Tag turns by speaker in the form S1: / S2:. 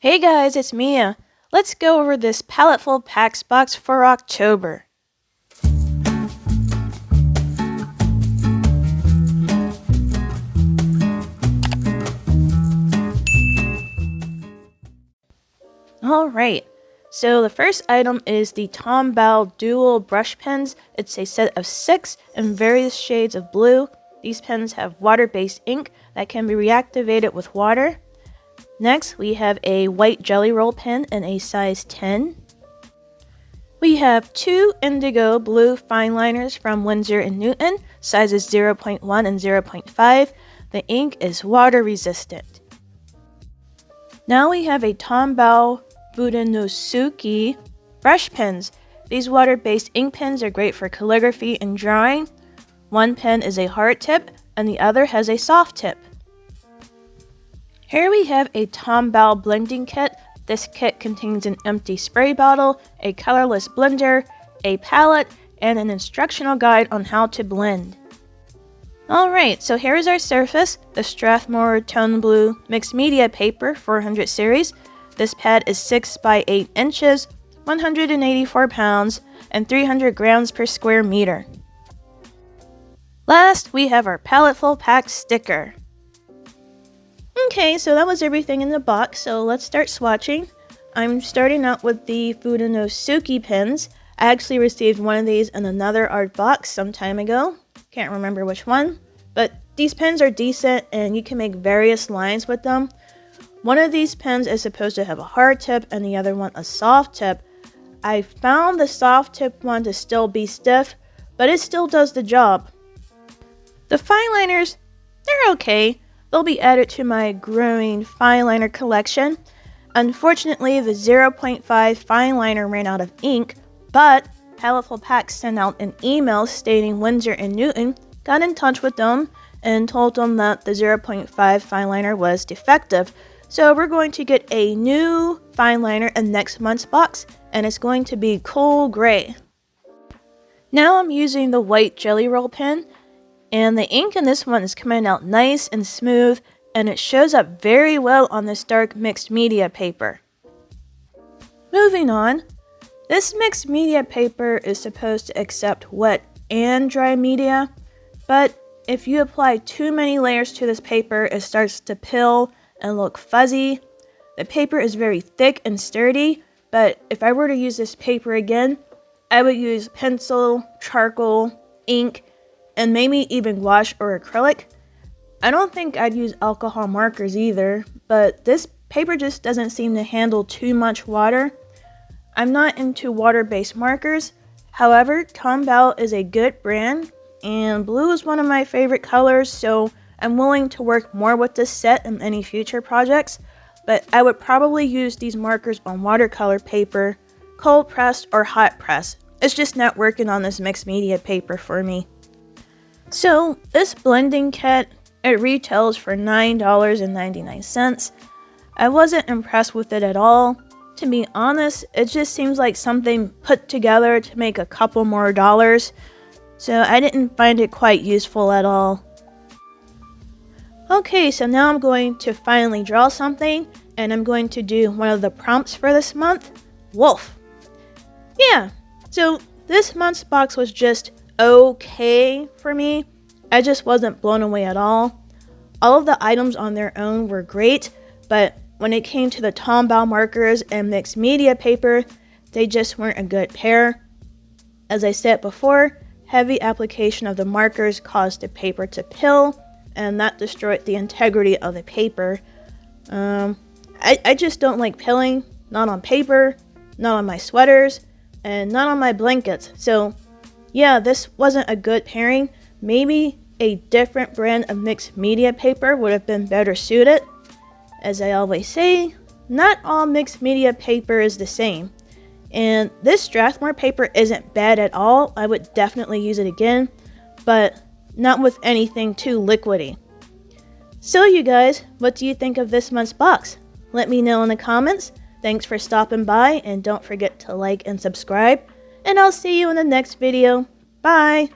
S1: Hey guys, it's Mia. Let's go over this Paleteful Packs box for October. Alright, so the first item is the Tombow Dual Brush Pens. It's a set of 6 in various shades of blue. These pens have water-based ink that can be reactivated with water. Next, we have a white Jelly Roll pen in a size 10. We have 2 indigo blue fine liners from Winsor & Newton, sizes 0.1 and 0.5. The ink is water resistant. Now we have a Tombow Budenosuke brush pens. These water-based ink pens are great for calligraphy and drawing. One pen is a hard tip and the other has a soft tip. Here we have a Tombow blending kit. This kit contains an empty spray bottle, a colorless blender, a palette, and an instructional guide on how to blend. Alright, so here is our surface, the Strathmore Tone Blue Mixed Media Paper 400 series. This pad is 6 by 8 inches, 184 pounds, and 300 grams per square meter. Last, we have our Paleteful Pack sticker. Okay, so that was everything in the box, so let's start swatching. I'm starting out with the Budenosuke pens. I actually received one of these in another art box some time ago. Can't remember which one, but these pens are decent and you can make various lines with them. One of these pens is supposed to have a hard tip and the other one a soft tip. I found the soft tip one to still be stiff, but it still does the job. The fine liners, they're okay. They'll be added to my growing fine liner collection. Unfortunately, the 0.5 fine liner ran out of ink, but Paleteful Packs sent out an email stating Winsor & Newton got in touch with them and told them that the 0.5 fine liner was defective. So we're going to get a new fine liner in next month's box, and it's going to be cool gray. Now I'm using the white Jelly Roll pen. And the ink in this one is coming out nice and smooth, and it shows up very well on this dark mixed media paper. Moving on, this mixed media paper is supposed to accept wet and dry media, but if you apply too many layers to this paper, it starts to pill and look fuzzy. The paper is very thick and sturdy, but if I were to use this paper again, I would use pencil, charcoal, ink, and maybe even gouache or acrylic. I don't think I'd use alcohol markers either, but this paper just doesn't seem to handle too much water. I'm not into water-based markers. However, Tombow is a good brand, and blue is one of my favorite colors, so I'm willing to work more with this set in any future projects, but I would probably use these markers on watercolor paper, cold pressed or hot pressed. It's just not working on this mixed media paper for me. So, this blending kit, it retails for $9.99. I wasn't impressed with it at all. To be honest, it just seems like something put together to make a couple more dollars. So I didn't find it quite useful at all. Okay, so now I'm going to finally draw something, and I'm going to do one of the prompts for this month, wolf. Yeah, so this month's box was just okay for me. I just wasn't blown away at all. All of the items on their own were great, but when it came to the Tombow markers and mixed media paper, they just weren't a good pair. As I said before, heavy application of the markers caused the paper to pill, and that destroyed the integrity of the paper. I just don't like pilling, not on paper, not on my sweaters, and not on my blankets. So yeah, this wasn't a good pairing. Maybe a different brand of mixed media paper would have been better suited. As I always say, not all mixed media paper is the same. And this Strathmore paper isn't bad at all. I would definitely use it again, but not with anything too liquidy. So you guys, what do you think of this month's box? Let me know in the comments. Thanks for stopping by, and don't forget to like and subscribe. And I'll see you in the next video. Bye!